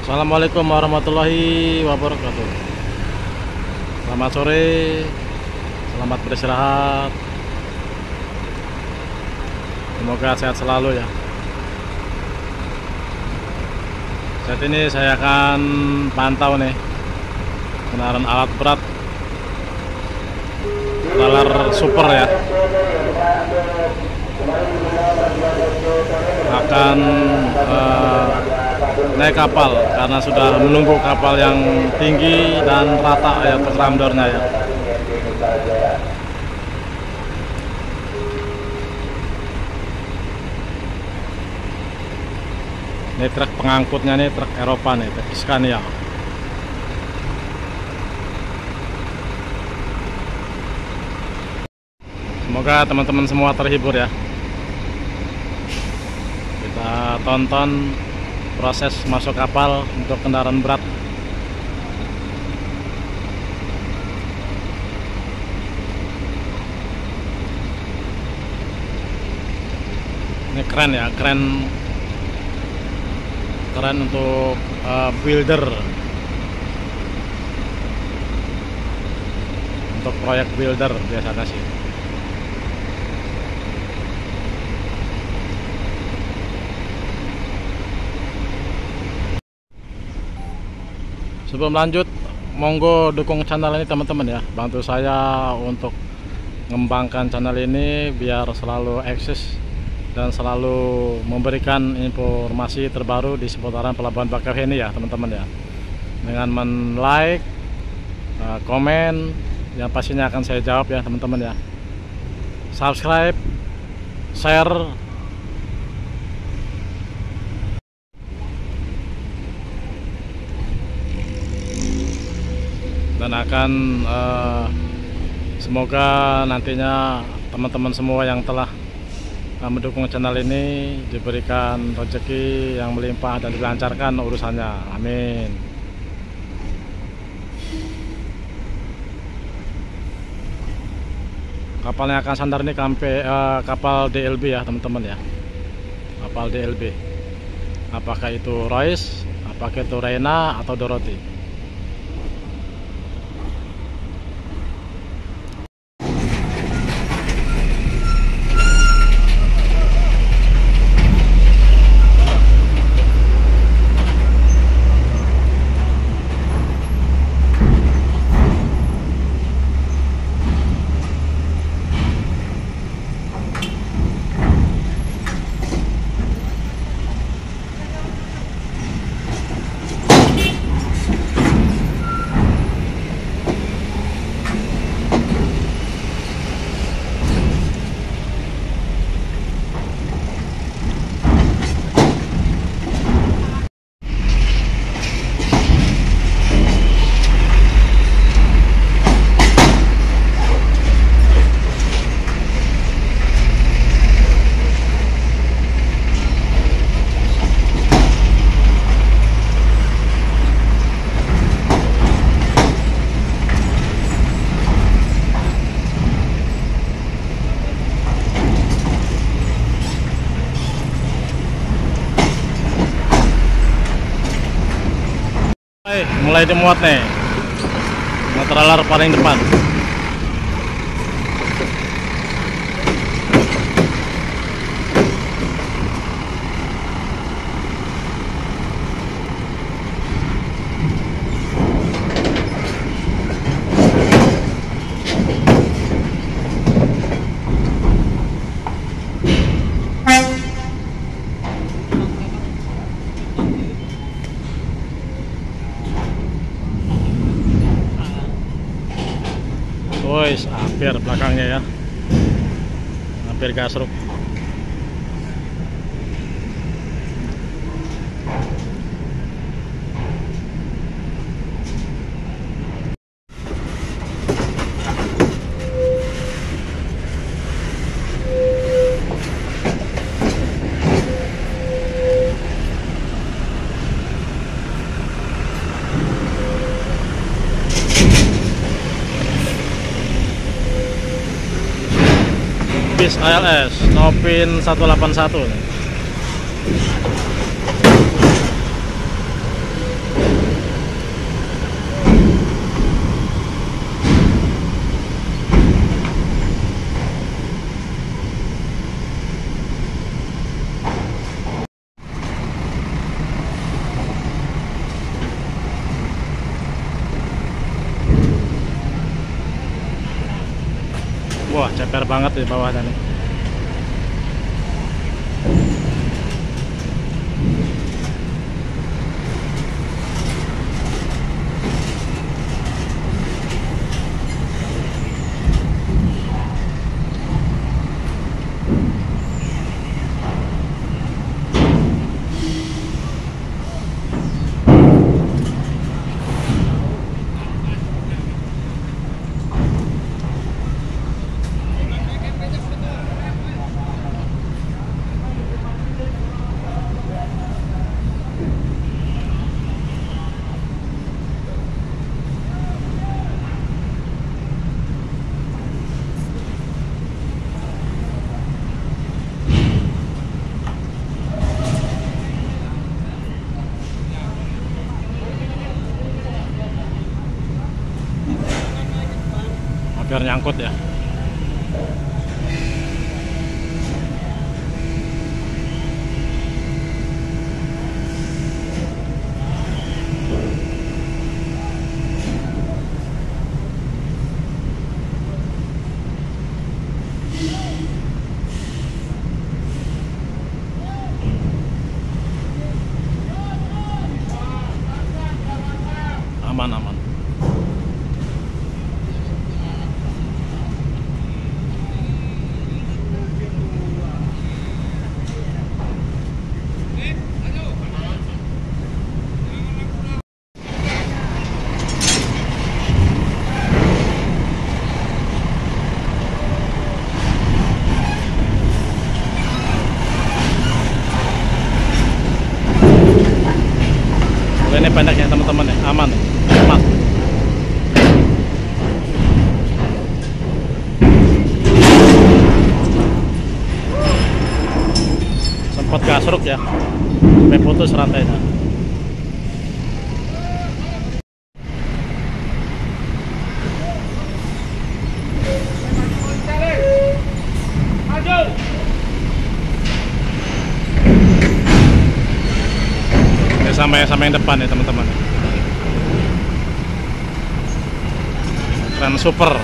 Assalamualaikum warahmatullahi wabarakatuh. Selamat sore, selamat beristirahat. Semoga sehat selalu ya. Saat ini saya akan pantau nih kendaraan alat berat trailer super ya, akan naik kapal karena sudah menunggu kapal yang tinggi dan rata ya untuk ramdornya ya. Ini truk pengangkutnya nih, truk Eropa nih, truk Scania. Semoga teman-teman semua terhibur ya. Kita tonton proses masuk kapal untuk kendaraan berat. Ini keren ya, keren untuk builder, untuk proyek builder biasanya sih. Sebelum lanjut, monggo dukung channel ini teman-teman ya, bantu saya untuk mengembangkan channel ini biar selalu eksis dan selalu memberikan informasi terbaru di seputaran Pelabuhan Bakauheni ya teman-teman ya. Dengan like, komen, yang pastinya akan saya jawab ya teman-teman ya. Subscribe, share, dan akan semoga nantinya teman-teman semua yang telah mendukung channel ini diberikan rezeki yang melimpah dan dilancarkan urusannya, amin. Kapal yang akan sandar ini kapal DLB ya teman-teman ya, kapal DLB. Apakah itu Royce, apakah itu Reina atau Dorothy? Mulai dimuat nih, trailer paling depan. Woi, hampir belakangnya ya, hampir gasruk. bis ALS Nopin 181 nih. Wah, ceper banget di bawahnya nih. Biar nyangkut ya. Aman. Ini pendeknya teman-teman ya, aman. Sempat gasruk ya, sampai putus rantainya. Sampai yang depan ya teman-teman. Keren super.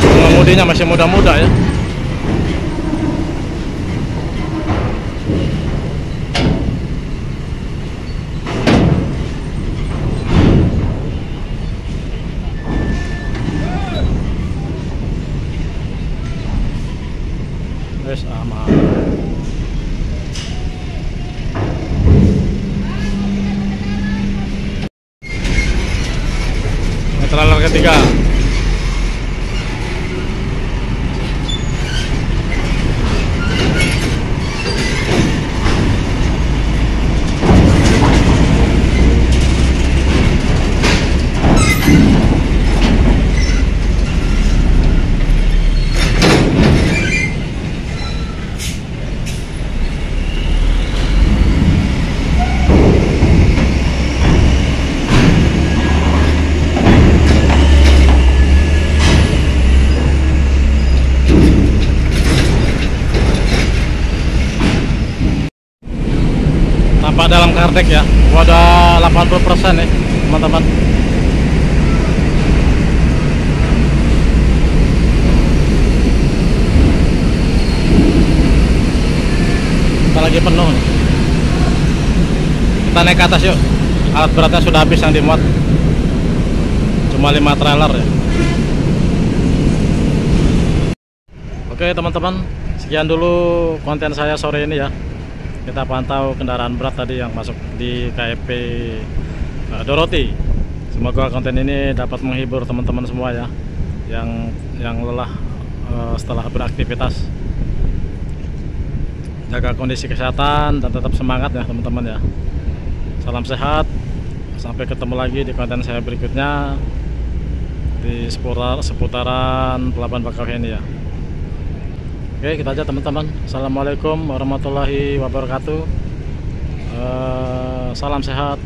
Pengemudinya masih muda-muda ya. Wes aman. Trailer ketiga. Tampak dalam kardek ya, udah 80% nih teman-teman. Kita lagi penuh nih. Kita naik ke atas yuk. Alat beratnya sudah habis yang dimuat. Cuma 5 trailer ya. Oke teman-teman, sekian dulu konten saya sore ini ya. Kita pantau kendaraan berat tadi yang masuk di KFP Doroti. Semoga konten ini dapat menghibur teman-teman semua ya, yang lelah setelah beraktivitas. Jaga kondisi kesehatan dan tetap semangat ya teman-teman ya. Salam sehat, sampai ketemu lagi di konten saya berikutnya di seputaran Pelabuhan Bakauheni ya. Oke, kita aja teman-teman. Assalamualaikum warahmatullahi wabarakatuh. Salam sehat.